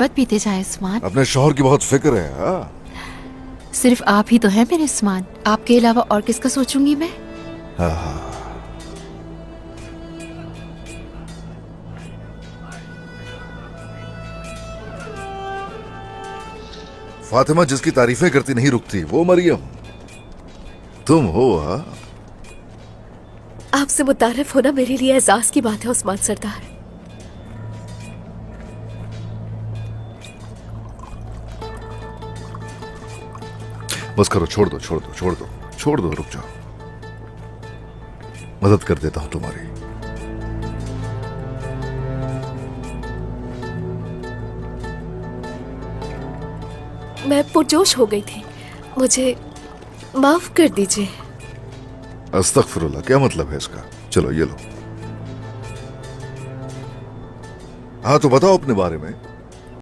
मत पीते जाए उस्मान। अपने शौहर की बहुत फिक्र है। हाँ सिर्फ आप ही तो हैं मेरे उस्मान, आपके अलावा और किसका सोचूंगी मैं। हाँ हाँ। फातिमा जिसकी तारीफें करती नहीं रुकती वो मरियम तुम हो। हाँ आपसे मुतारिफ होना मेरे लिए एजाज की बात है उस्मान सरदार। बस करो, छोड़ दो छोड़ दो छोड़ दो छोड़ दो, रुक जाओ, मदद कर देता हूं तुम्हारी। मैं पुरजोश हो गई थी, मुझे माफ कर दीजिए। अस्तगफिरुल्लाह, क्या मतलब है इसका? चलो ये लो। हाँ तो बताओ अपने बारे में।